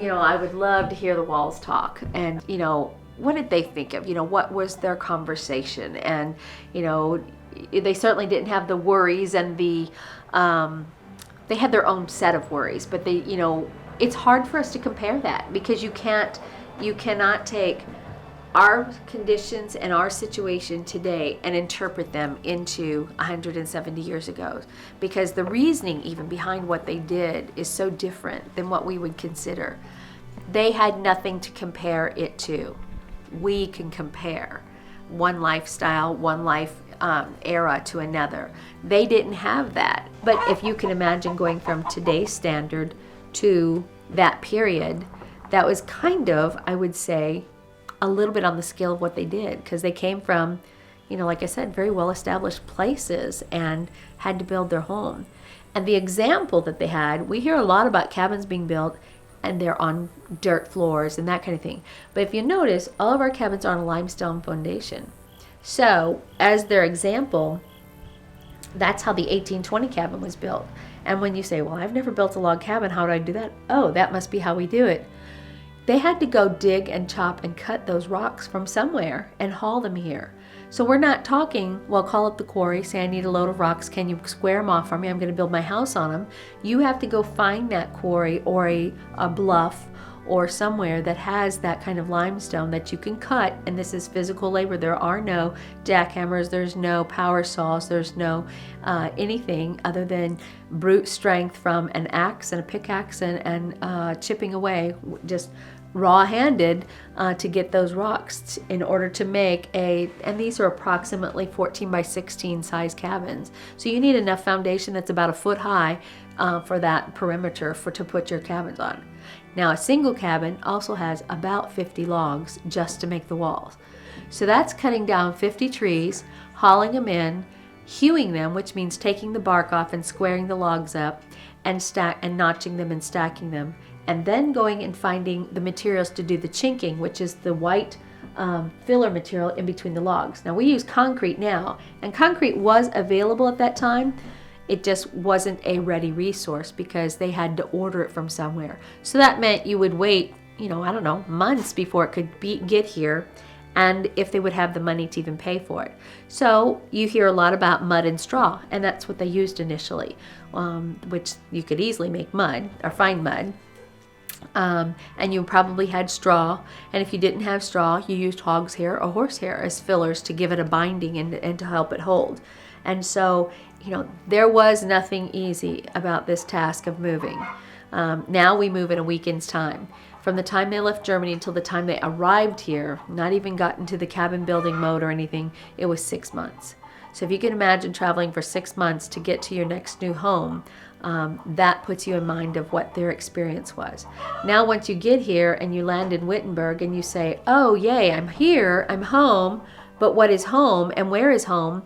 I would love to hear the walls talk, and, what did they think of? What was their conversation? And, they certainly didn't have the worries and they had their own set of worries, but it's hard for us to compare that, because you cannot take our conditions and our situation today and interpret them into 170 years ago, because the reasoning even behind what they did is so different than what we would consider. They had nothing to compare it to. We can compare one lifestyle, one life era to another. They didn't have that. But if you can imagine going from today's standard to that period, that was kind of, I would say, a little bit on the scale of what they did, because they came from, like I said, very well-established places and had to build their home. And the example that they had, we hear a lot about cabins being built and they're on dirt floors and that kind of thing. But if you notice, all of our cabins are on a limestone foundation. So as their example, that's how the 1820 cabin was built. And when you say, well, I've never built a log cabin, how do I do that? Oh, that must be how we do it. They had to go dig and chop and cut those rocks from somewhere and haul them here. So we're not talking, well, call up the quarry, say I need a load of rocks, can you square them off for me? I'm going to build my house on them. You have to go find that quarry or a bluff or somewhere that has that kind of limestone that you can cut, and this is physical labor. There are no jackhammers, there's no power saws, there's no anything other than brute strength from an axe and a pickaxe and chipping away, just raw-handed to get those rocks in order to make and these are approximately 14 by 16 size cabins. So you need enough foundation that's about a foot high for that perimeter to put your cabins on. Now a single cabin also has about 50 logs just to make the walls. So that's cutting down 50 trees, hauling them in, hewing them, which means taking the bark off and squaring the logs up and notching them and stacking them, and then going and finding the materials to do the chinking, which is the white filler material in between the logs. Now we use concrete now, and concrete was available at that time. It just wasn't a ready resource because they had to order it from somewhere. So that meant you would wait, months before it could get here, and if they would have the money to even pay for it. So you hear a lot about mud and straw, and that's what they used initially, which you could easily make mud or find mud. And you probably had straw, and if you didn't have straw, you used hog's hair or horse hair as fillers to give it a binding and to help it hold. And so, there was nothing easy about this task of moving. Now we move in a weekend's time. From the time they left Germany until the time they arrived here, not even got into the cabin building mode or anything, it was 6 months. So if you can imagine traveling for 6 months to get to your next new home, that puts you in mind of what their experience was. Now once you get here and you land in Wittenberg and you say, oh yay, I'm here, I'm home, but what is home and where is home?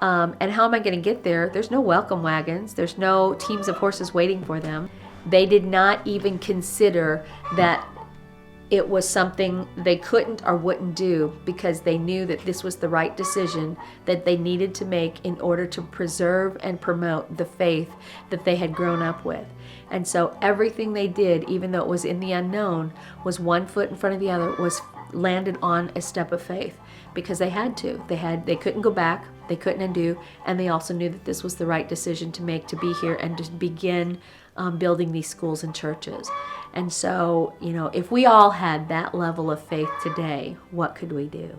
And how am I going to get there? There's no welcome wagons. There's no teams of horses waiting for them. They did not even consider that it was something they couldn't or wouldn't do, because they knew that this was the right decision that they needed to make in order to preserve and promote the faith that they had grown up with. And so everything they did, even though it was in the unknown, was one foot in front of the other, was landed on a step of faith, because they had to. They couldn't go back, they couldn't undo, and they also knew that this was the right decision to make, to be here and to begin building these schools and churches. And so, if we all had that level of faith today, what could we do?